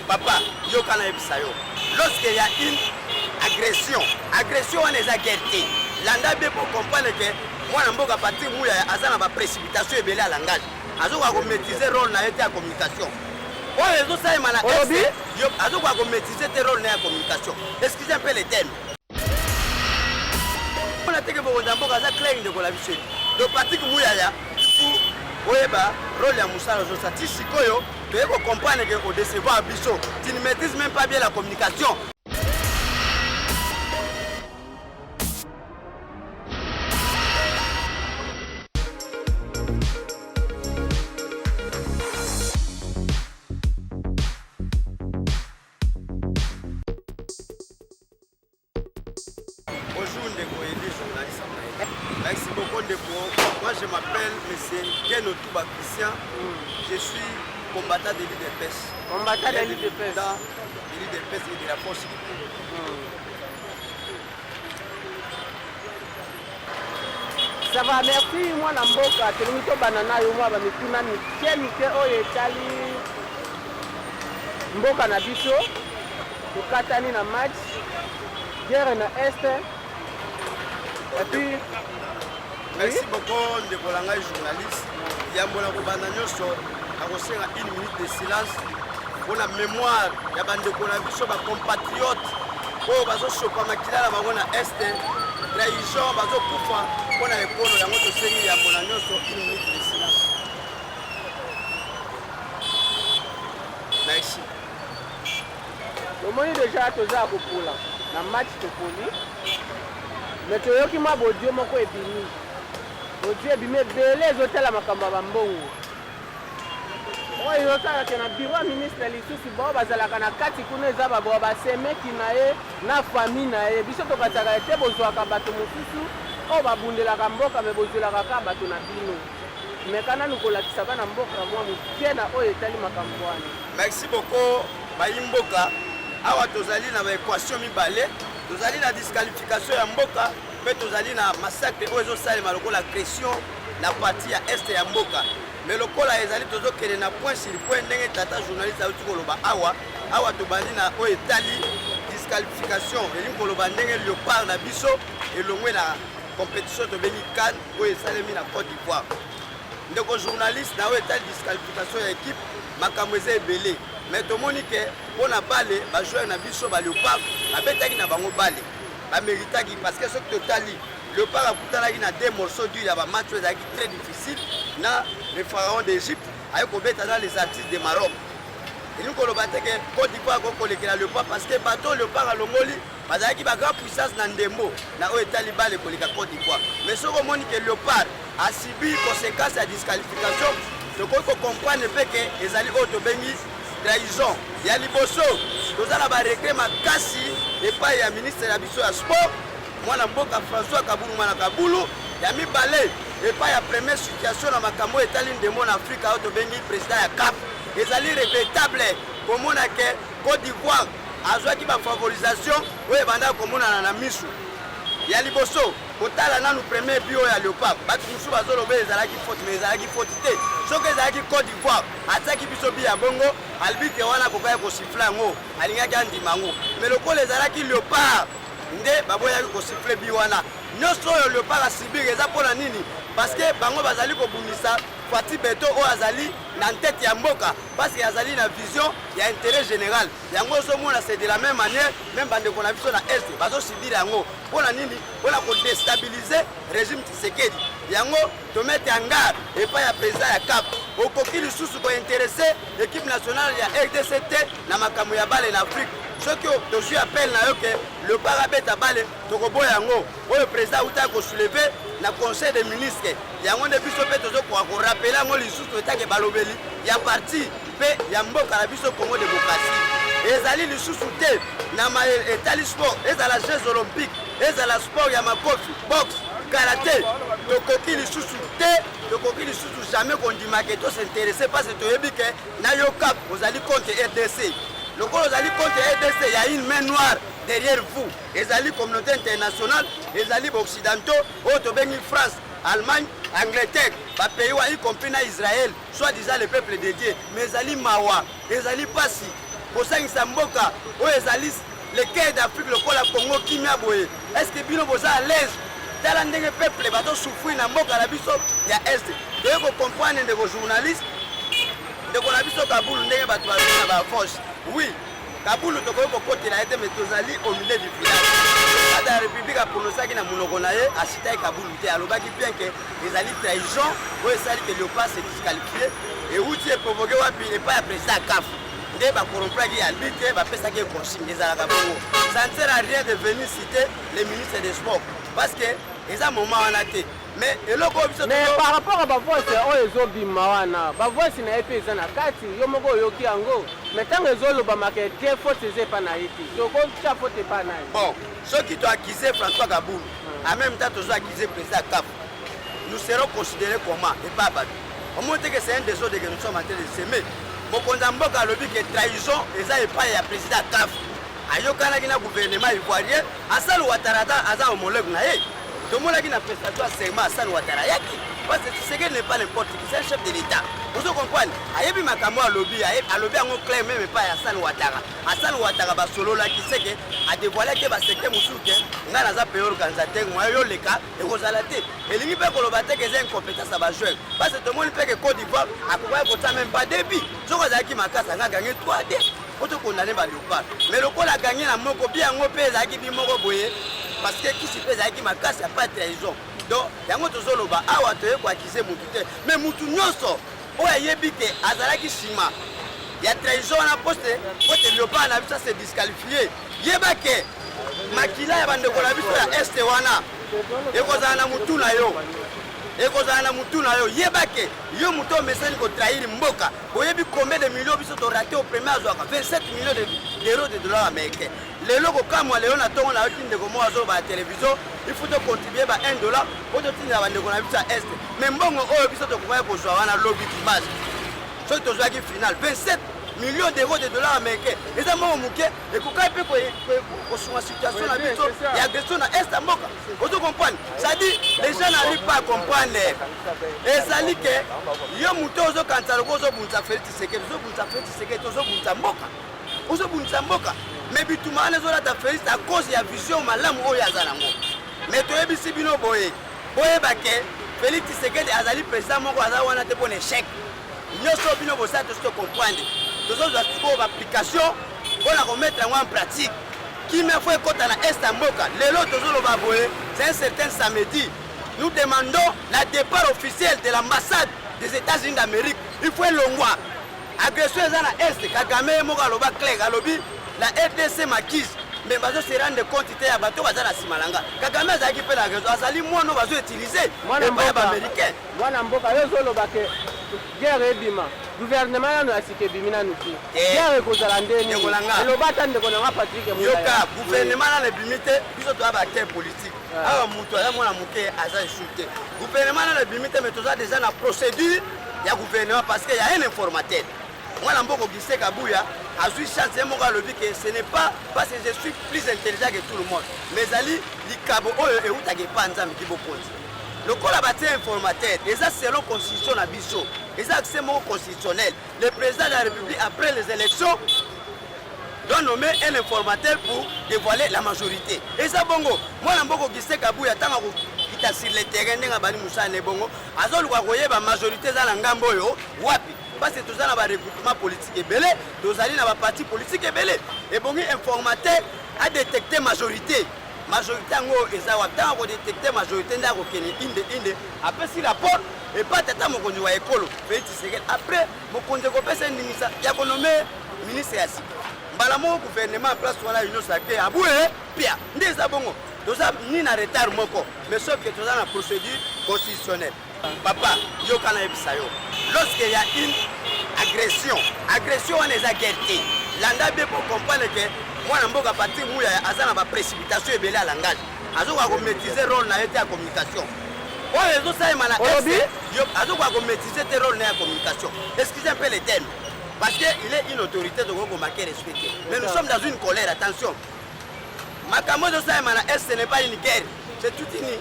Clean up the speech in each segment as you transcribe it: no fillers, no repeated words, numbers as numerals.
papa yoka na ebisa yo lorsqu'il y a une agression on les a guerté landa bien pour comprendre que moi na mboka partir mouya azana ba précipitation ebele à langage azoka ko maîtriser rôle na été à communication oyo ezosala na yo azoka ko maîtriser te rôle na ya communication excusez un peu les termes on a teke bokonza mboka za clair de kola biso donc partir mouya ya pour oyeba rôle ya musala zosa ti sikoyo tu peux comprendre que au décevoir biso tu ne maîtrises même pas bien la communication. Bonjour Ndeko Eli, journaliste. Merci beaucoup Ndeko. Moi je m'appelle M. Keno Touba Christian. Je suis combattant de l'île de pêche. Combattant de l'île de pêche. De l'île de pêche et de la force. Ça va, merci. Moi Namboka, Telemito Banana, Yoma, Bamikuna, Mike, Oye, Chali, Mboka Nabiso, Tukatani na match, guerre na Est. Et puis, merci beaucoup Ndeko Langai, journaliste. Yambola Kobana Nyoso, a une minute de silence pour la mémoire. Il y a des compatriotes qui ont chopé makila bango na Est, trahison, bazo kufa pour la école ya moto sengi Yambola Nyoso, une minute de silence. Merci. Le monde déjà toza kopula na match topoli. Mais tu as qui m'a beau Dieu, mon quoi est fini. Beau Dieu, bimé belé, hôtels à ma camba mbongo. Oh, il y a un bureau ministre de l'Issus, bon, bazala kana kati kuna zaba bo ba seme kinae na famille nae. Biso to kataka ete bozwa ka bato mosusu, o ba bundela ka mboka me bozela ka bato na bino. Mais kana nukola kisaba na mboka mwa mukena o etali makambwana. Merci beaucoup, Bayimboka. Awa tozali na ba équation mibale. Nous allons la disqualification ya mboka, mais nous allons na massacre ozo salema lokola agression na partie ya est ya mboka. Mais lokola ezali tozo kele na point sur point ndenge tata journaliste a koloba awa to bandi na o etali disqualification eli koloba ndenge Léopard na biso elongwe na compétition to beni CAN o esalemi na Côte d'Ivoire. Ndeko journaliste na o etali disqualification ya équipe makambo eza ebele. Mais tout le monde qui on a balé, les joueurs na biso ba Léopard, na betaki na bango balé. Ba méritaki parce que ce que totali Léopard a pourtant na deux morceaux du ya ba match très difficile na le pharaon d'Égypte avec obeta dans les artistes de Maroc. Et nous koloba que Côte d'Ivoire ko kolekela Léopard parce que bateau Léopard a longoli bazaki ba grande puissance na ndembo na o etali balé koleka Côte d'Ivoire. Mais ce que moni que Léopard a subi conséquences à disqualification, donc on comprend le fait que ezali auto bengi trahison ya liboso tozala ba regret makasi epai ya ministre ya biso ya sport mwana mboka François Kabulu mwana Kabulu ya mibale epai ya première situation na makambo etali ndemo na Afrika oto bengi président ya CAF ezali regrettable komona ke Côte d'Ivoire azwaki ba favorisation oyo banda komona na misu ya liboso kotala nanu premier bio ya Léopard batu musu bazolobe ezalaki faute mais ezalaki faute te soki ezalaki Côte d'Ivoire ataki biso bi ya bongo albitre wana kokaya kosifle yango alingaki andima yango mais lokola ezalaki Léopard nde baboyaki kosifle bi wana nyonso oyo Léopard asibiri eza mpona nini parce que bango bazali kobundisa Fati Beto oyo azali na tête ya mboka parce que azali na vision ya intérêt général yango ozomona c'est de la même manière même bandeko na biso na est bazosibiri yango mpona nini mpona kodestabiliser régime Tshisekedi yango tomete en garde epai ya président ya CAF okoki lisusu kointeresse équipe nationale ya RDC na makambo ya bale na Afrique soki tozwi appel na yo ke Léopard abeta bale tokoboya yango oyo président utaki kosoulever na conseil des ministres yango nde biso mpe tozokoka korapele yango lisusu etake balobeli ya parti mpe ya mboka na biso Congo démocratie ezali lisusu te na etali sport ezala jeux olympique ezala sport ya makofi boxe karaté tokoki lisusu te tokoki lisusu jamais kondimake tosintéresse parce que toyebi ke na yo CAF ozali contre RDC lokola ozali contre RDC ya une main noire derrière vous ezali communauté internationale ezali occidentaux oyo tobengi France Allemagne, Angleterre, ba pays y compris na Israël, soit disant le peuple de Dieu, mais ezali mawa, ezali pasi. kosangisa mboka oyo ezali le cœur d'Afrique lokola Congo kimia boye. Est-ce que bino boza à l'aise tala ndenge peuple bato souffrir na mboka na biso ya est toye kocomprendre ndeko journaliste ndeko na biso Kabulu ndenge bato bazali na baforce. Oui, Kabulu tokoki kokotela ete mais tozali au milieu du village. Kata ya République apronosaki na monoko na ye asitaki Kabulu te alobaki bien que ezali trahison oyo esali ke Léopard se disqualifié euti eprovoke wapi epai ya président CAF nde bakorompraki albi te bapesaki consigne ezalaka bongo. Ça ne sert à rien de venir citer les ministres des sports parce que eza moment wana te mais eloko biso mais par rapport à bavoisi oyo ezobima wana bavoisi na ye mpe eza na kati yo moko oyoki yango mais ntango ezolobamaka te faute eza epa na ye te tokotia faute epa na ye. Bon, soki toaccuse François Kabulu en même temps tozoaccuse président CAF nous serons considérés comment epa bato omoi te que c'est un désordre que nous sommes en train de semer. Mokonzi ya mboka alobi ke trahison eza epai ya président CAF ayokanaki na gouvernement ivoirien Assane Ouattara aza homologue na ye tomonaki na prestation ya serment Assane Ouattara yaki parce que Tshisekedi n'est pas n'importe qui, c'est un chef de l'État. Vous comprenez? Ayebi makambo alobi yango clair même pas Assane Ouattara. Assane Ouattara ba solo la qui sait que a dévoilé que ba secteur musuke nga naza payer organisateur moi yo leka e kozala te. Elingi pe koloba te que c'est incompétence à ba joueur. Parce que tout le monde peut que Côte d'Ivoire akoba ko même pas débit. Soko zaki makasa nga gagner 3-2. Oto condamné ba Léopard. Mais le col a gagné na moko bien ngo pe zaki bi moko boye parce que qui se fait zaki makasa a pas trahison. Donc yango tozoloba awa toye ko accuser mutu te mais mutu nyonso oyo ayebi ke azalaki nsima ya trahison na poste pote Léopard na biso se disqualifié yeba ke makila ya bandeko na biso ya este wana ekozala na mutu na yo ekozala na mutu na yo yeba ke yo mutu omesani kotrahir mboka oyebi combien de millions biso toraté au premier azwaka 27 millions d'euros de dollars américains lelo kokamwa lelo na ntongo na yoki ndeko moko azoloba ya télévision il faut contribuer ba 1 dollar po totindela bandeko na biso ya este mais mbongo oyo biso tokokaki kozwa wana lobi kimage soki tozwaki final 27 millions d'euros de dollars américains eza mbongo moke ekokaki mpe kosunga situation na biso ya agression na este ya mboka ozo comprendre c'est-à-dire les gens n'arrivent pas à comprendre ezali ke yo moto ozokanisa loko ozobundisa Félix Tshisekedi ozobundisa Félix Tshisekedi ozobundisa mboka ozobundisa mboka mais bituma wana ezolata Félix à cause ya vision malamu oyo aza nango mais toyebisi bino boye boyeba ke Félix Tshisekedi azali président moko aza wana te pona échec nyonso bino bosala toso comprendre tozozwa sikoyo baapplication mpona komettre yango en pratique kimia fo ekota na este ya mboka lelo tozoloba boye c'est un certain samedi nous demandons la départ officiel de l'ambassade des États-Unis d'Amérique il faut elongwa agression eza na este Kagame moko aloba clair alobi la RDC maquise mais bazo se rendre compte te ya bato baza na nsima na nga Kagame azalaki mpe na réseau azali mwana bazo utiliser epai ya baaméricain mwana mboka yo ozoloba ke guerre ebima gouvernement nano ya sika ebimi nanu te guerre ekozala ndeni eloba ata ndeko nanga Patrick yoka gouvernement nano ebimi te biso toya baacteur politique awa moto aza mwana moke aza esu te gouvernement nano ebimi te mais toza déjà na procédure ya gouvernement parce que ya un informateur mwana mboka Augustin Kabuya azwi chance moko alobi que ce n'est pas parce que je suis plus intelligent que tout le monde mais ezali likabo oyo eutaka epa nzambe ki bokonzi lokola batie informateur eza selon constitution na biso eza accès moko constitutionnel le président de la République après les élections doit nommer un informateur pour dévoiler la majorité eza bongo mwana mboka Augustin Kabuya tanga kokita sur le terrain ndenge bani musala ne bongo azoluka koyeba majorité eza na ngambo oyo wapi parce que tous na ba regroupement politique ebele tozali na ba parti politique ebele ebongi informateur a détecté majorité yango eza watanga ko détecter majorité ndako kene inde après si rapport et pas tata mokonzi wa ekolo Félix Tshisekedi après mokonzi ko pesa ndingisa ya ko nommer ministre ya sika mbala mo gouvernement en place wana union sacrée aboué pia ndeza bongo toza ni na retard moko mais sauf que toza na procédure constitutionnelle papa yo kana ebisa yo lorsqu'il y a une agression wana eza guerre te landa bien pour comprendre que mwana mboka parti muya aza na ba précipitation ebele à langage azoka ko maîtriser rôle na yete ya communication oyo ezosalema na azoka ko maîtriser te rôle na ya communication excusez un peu les termes parce que il est une autorité de ko marquer respecter mais nous sommes dans une colère attention makambo ezosalema na ce n'est pas une guerre c'est toute une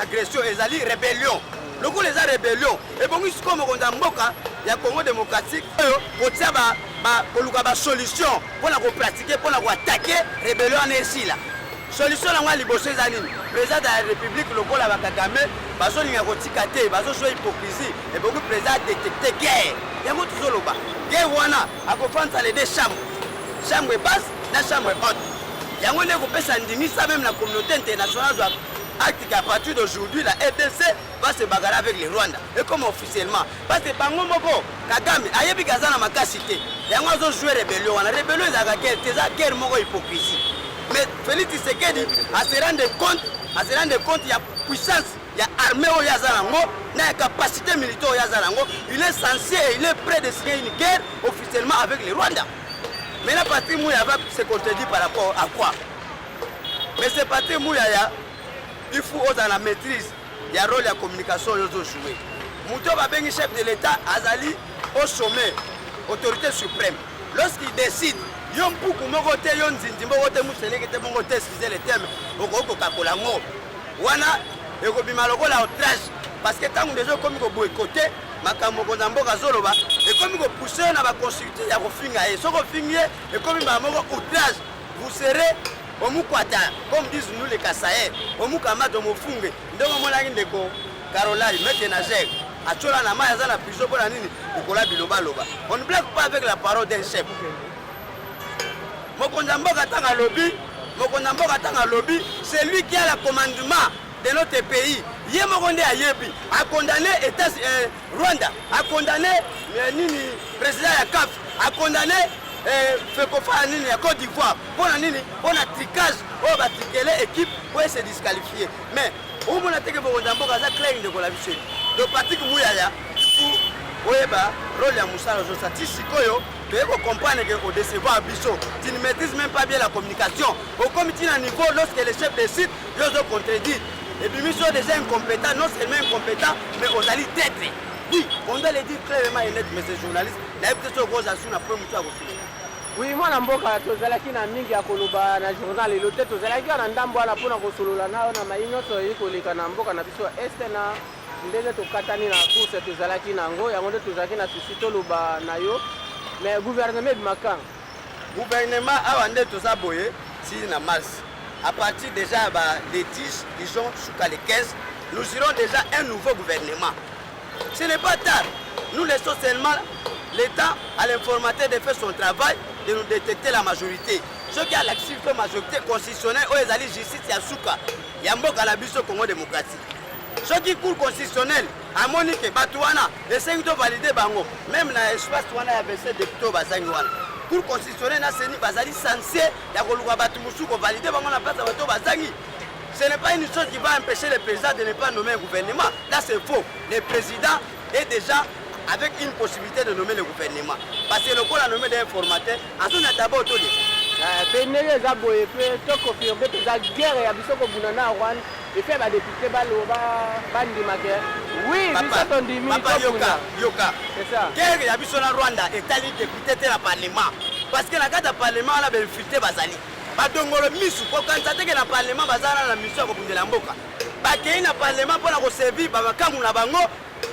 agression ezali rébellion loko les rébellion et bongi siko mokonza mboka ya Congo démocratique oyo kotia koluka solution pour la pratiquer pour la attaquer rébellion en esila solution la ngwa liboso eza nini président de la république lokola bakagame bazolinga kotika te bazozoa hypocrisie et beaucoup président détecté guerre yango tozoloba guerre wana akofanta les deux chambre basse na chambre haute yango nde kopesa ndimisa même la communauté internationale acte qu'à partir d'aujourd'hui la RDC va se bagarrer avec le Rwanda et comme officiellement parce que bango moko Kagame ayebi kazana makasi te yango azo jouer rébellion la rébellion ezaka guerre moko hypocrisie mais Félix Tshisekedi a se rendre compte il y a puissance il y a armée au Yazarango na capacité militaire au Yazarango il est censé il est prêt de signer une guerre officiellement avec le Rwanda mais la partie Mouya va se contredire par rapport à quoi mais c'est partie Mouya il faut oser la maîtrise il y a rôle de communication aux jouer Mouto va bien chef de l'État Azali au sommet autorité suprême lorsqu'il décide yon puku moko te yon nzinzi moko te museleke te moko te excusez le terme okokoka kolango wana ekobima lokola outrage parce que tant déjà comme ko boycotter makambo ko mboka zoloba et comme ko pousser na ba consulter ya kofinga et soko fingie et comme ba moko outrage vous serez au mukwata comme disent nous les Kasaïens au mukama do mofunge ndoko mona ndeko Caroline mette na jek atola na maya za na prison pour la nini ikola biloba loba on ne blague pas avec la parole d'un chef Mokonda Mboka tanga lobby, c'est lui qui a le commandement de notre pays. Yé Mokonde Ayebi a condamné Rwanda, a condamné le président Yakaf, a condamné Fekofa Nini à Côte d'Ivoire. Pour un tricage, on va triquer l'équipe pour se disqualifier. Mais au moment où Mokonda Mboka a clair de la vie. Donc, Patrick Mouyaya, il faut rôle à Moussa Rosati Sikoyo. Tu peux comprendre qu'au décevoir Bissot, tu ne maîtrises même pas bien la communication. Au comité à niveau, lorsque les chefs décident, ils ont contredit. Et puis, ils sont déjà incompétents, non seulement incompétents, mais aux alliés tête. Oui, on doit le dire clairement et net, mais ces journalistes, il y a peut-être gros assumes la première fois. Oui, moi, Namboka, tozalaki na mingi ya koloba na journal et l'hôtel, tozalaki na ndambo ala pona kosolola na na mainyo so yikoleka na mboka na biso este na ndenge tokatani na course tozalaki nango yango nde tozalaki na susi toloba na yo. Mais le gouvernement de Macan. Le gouvernement a rendu tout ça boyé, si na mars. À partir déjà des 10, disons, jusqu'à les 15, nous aurons déjà un nouveau gouvernement. Ce n'est pas tard. Nous laissons seulement l'État à l'informateur de faire son travail, de nous détecter la majorité. Ceux qui ont l'activité majorité constitutionnelle, ils allaient justice Yasuka, Yambok à la Bisso Congo démocratique. Ceux qui courent constitutionnel, à Monique, Batouana, essayent de valider Bango. Même dans l'espace, il y a des députés Bazangouana. Cour constitutionnel, Bazali censé, il y a Batoumoussou qui valider Bango la place de Bazangi. Ce n'est pas une chose qui va empêcher le président de ne pas nommer un gouvernement. Là, c'est faux. Le président est déjà avec une possibilité de nommer le gouvernement. Parce que le coup, a nommé des informateurs, en tout cas, d'abord, tout Pénéré Zaboye, to confirmer que la guerre est à Bissoko Bounana Rwanda et fait ma député Baloba Bandimake. Oui, Bissoko Ndimi. Papa Yoka. C'est ça. Guerre est à Bissona Rwanda et tali député de la Parlement. Parce que la carte de Parlement, on a bénéficié Bazali. Badongolo Misu, quand on a que le Parlement, Bazala la mission de la Mboka. Bakei na Parlement pour la servir, Babakamu na Bango.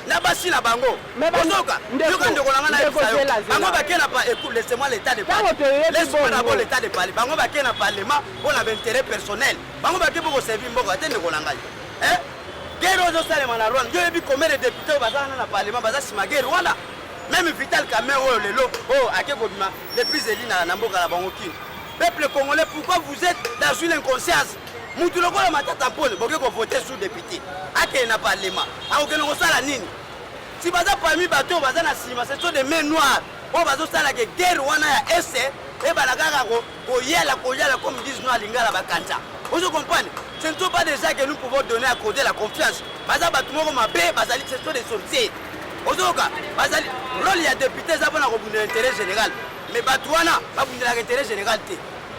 Nabasi na bango. Bozoka. Yoka ndeko na bisayo. Bango bakena pa écoute laissez-moi l'état de parler. Laisse-moi d'abord l'état de parler. Bango bakena parlement pour l'intérêt personnel. Bango bakena pour servir mboko atende ko langai. Hein? Guerre zo sale na Rwanda. Yo ebi combien de députés bazana na parlement bazasi magere Rwanda. Même Vital Kamerhe lelo akeko bima depuis Zelina na mboka la bango kini. Peuple congolais, pourquoi vous êtes dans une inconscience? Moutuloko la matata pole, boke ko voter sous député. Ake na parlement. Aokeno ko sala nini? Si baza parmi bateau baza na sima, ce sont des mains noires. On bazo sala ke guerre wana ya essai et balagaka ko yela comme disent nous à lingala bakanta. Vous comprenez? Ce ne sont pas des gens que nous pouvons donner à accorder la confiance. Baza batu moko mabe, bazali ce sont des sorciers. Ozoka, bazali rôle ya député za pona ko bunda intérêt général. Mais batu wana ba bunda intérêt général te.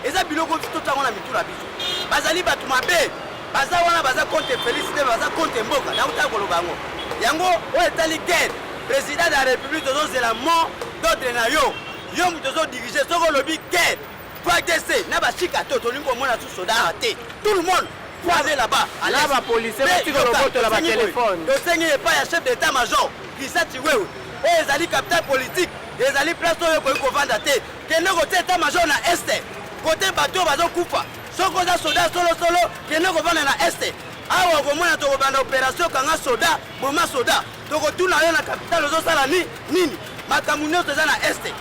Eza biloko tout tango na mitula biso. Bazali batu mabe. Baza wana baza compte félicité baza compte mboka na uta koloba ngo. Yango o etali guerre président de la république de la mort d'autres na yo yo mutozo diriger soko lobby guerre PADC na ba chika to lingo mona tout soda raté tout le monde faut aller là-bas là ba police ba tiko loboto la ba téléphone le seigneur pas ya chef d'état major qui ça tiwewe oyo ezali capital politique ezali place oyo okoki kovanda te kende kote état major na este kote bato bazokufa soki oza soda solosolo kende kovanda na este awa okomona tokobanda opération kanga soda boma soda tokotuna yo na capitale ozosala nini makambo nyonso eza na este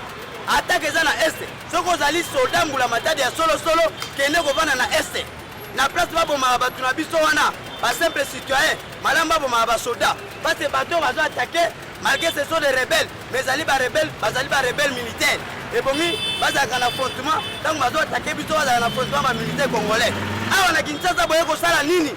atake eza na este soki ozali soda mbula matadi ya solosolo kende kovanda na este na place babomaka bato na biso wana basimple citoyen malamu babomaka basoda parce bato bazo atake malgré ce sont des rebelles mais bazali barebelle militaire ebongi bazalaka na affrontement ntango bazo atake biso bazalaka na affrontement bamilitaire congolais awa na kinshasa boye kosala nini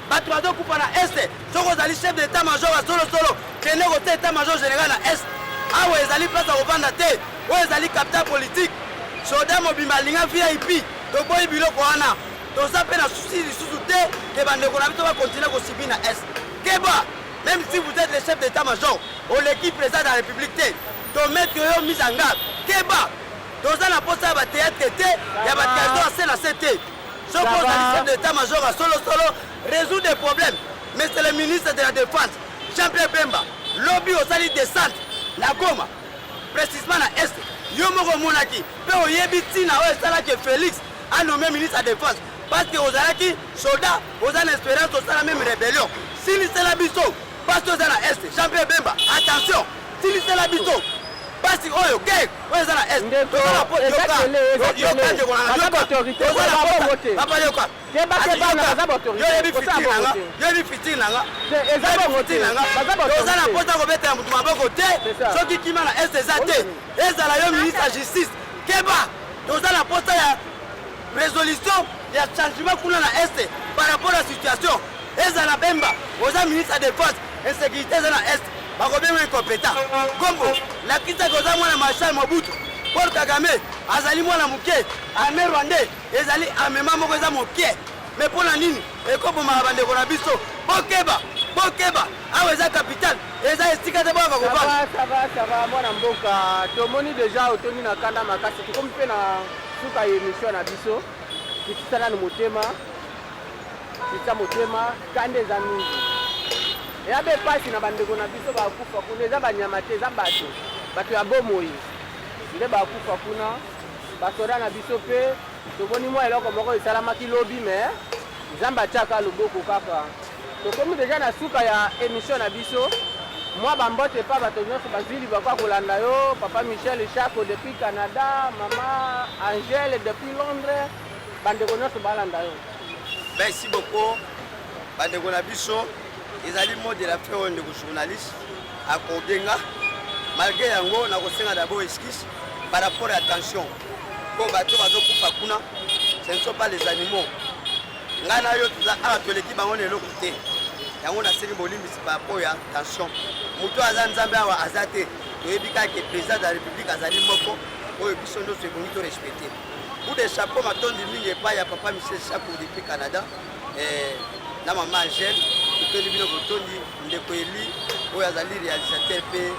bato bazokufa na este soki ozali chef d'état major ya solosolo kende kote état major général na este awa ezali place ya kovanda te oyo ezali capital politique soda mobimba alinga vip toboyi biloko wana toza mpe na susi lisusu te ke bandeko na biso bakontinue kosibi na est keba même si vous êtes le chef d'état major oleki président de la république te tomettre yo mise en garde keba toza na posa ya bateatre te ya bateatre ase na se te soki ozali chef d'état major ya solosolo résout des problèmes mais c'est le ministre de la défense Jean-Pierre Bemba lobi osali descente na Goma précisément na est yo moko omonaki mpe oyebi ntina oyo esalaki Félix anommé ministre de la défense parce que ozalaki soldat oza na espérance osala même rébellion silisela biso pasi oza na est Jean-Pierre Bemba attention silisela biso pasi oyo ke oyo eza na est yoyebi fitiri nanga oza na pota kobetela motu maboko te soki kima na est eza te ezala yo ministre ya justice keba toza na pota ya résolution ya changement kuna na este par rapport à situation ezala Bemba oza ministre de défense insécurité eza na est bakobenga incompétent kombo lakisaki oza mwana marshal Mobutu Paul Kagame azali mwana moke armée rwandais ezali armement moko eza moke mais mpona nini ekobomaka bandeko na biso bokeba awa eza capitale eza esika te boyaka kovanda mwana mboka tomoni deja otoni na kanda makasi tokomi mpe na suka ya émission na biso tikisana na motema kande eza mingi eya mpe pasi na bandeko na biso bakufa kuna eza banyama te eza bato ya bomoi nde bakufa kuna basoda na biso mpe tomoni mwa eloko moko esalamaki lobi me nzambe atiaka loboko kaka tokomi deja na suka ya émission na biso mwa bambote pa bato nyonso bazwili bakwa kolanda yo papa Michel Chako depuis Canada mama Angèle depuis Londres bandeko nyonso balanda yo merci beaucoup bandeko na biso ezali mot de la fin oyo ndeko journaliste akodenga malgré yango nakosenga d'abord excuse par rapport à attention po bato bazokufa kuna ce ne sont pas les animaux ngai na yo toza awa toleki bango na eloko te yango nasengi bolimbisi par rapport ya attention moto aza nzambe awa aza te toyebi kaka ke président de la république azali moko oyo biso nyonso ebongi torespecte coup de chapeau matondi mingi epai ya papa Michel Chako depuis Canada na mama Angèle totondi bino botondi ndeko Eli oyo azali réalisateur mpe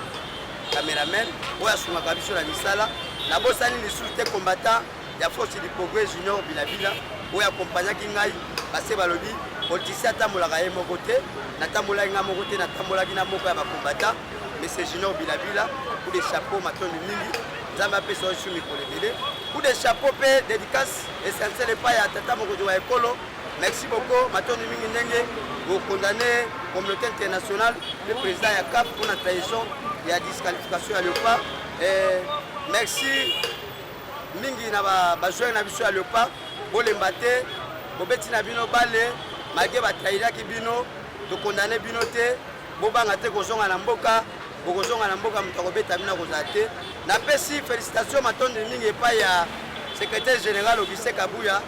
cameraman oyo asungaka biso na misala nabosani lisusu te combattant ya force du progrès junior bilabila oyo akompagnaki ngai base balobi politicien atambolaka ye moko te natambolaki nga moko te natambolaki na moko ya bakombata mais c'est junior bilabila coup de chapeau matondi mingi nzambe apesa oyo su mikolo ebele coup de chapeau mpe dédicace essentiel epai ya tata mokonzi wa ekolo merci beaucoup matondi mingi ndenge okondamne communauté internationale le président ya CAF pour la trahison ya disqualification ya Léopard merci mingi na bajoueur na biso ya Léopard bolemba te bobeti na bino bale malgré batrahiraki bino tokondamne bino te bobanga te kozonga na mboka bokozonga na mboka moto akobeta bino akozala te napesi félicitation matondi mingi epai ya secrétaire général Augustin Kabuya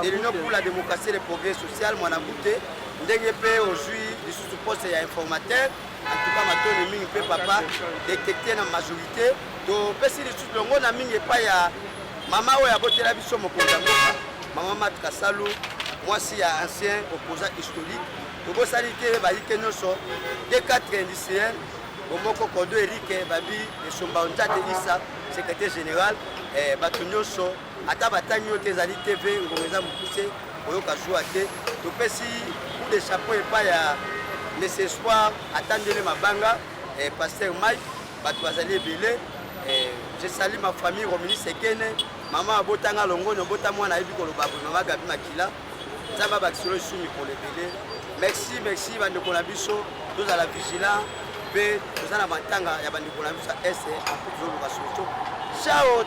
de l'Union pour la démocratie et le progrès social Mwanabute ndenge pe aujourd'hui lisusu poste ya informateur en tout cas matondi mingi pe papa détecté na majorité topesi lisusu longo na mingi epai ya mama oyo abotela biso mokonzi ya mboka mama Matu Kasalu mwasi ya ancien opposant historique tobosani te bayike nyonso de 4 industriels bomoko Kodo Eric babi esomba Onjate Isa secrétaire général bato nyonso ata batangi oyo te ezali tv ngongo eza mokuse oyoka zwa te topesi coup de chapeau epai ya Messe Espoir atandele mabanga pasteur Mike bato bazali ebele. Je salue ma famille Romini Sekene, maman abotanga longono bota mwana yebi koloba maman Gabi Makila. Nzamba bakisolo sumi pour lebele. Merci bandeko na biso, tozala vigilant pe tozala matanga ya bandeko na biso ese apo tozoluka solution. Ciao.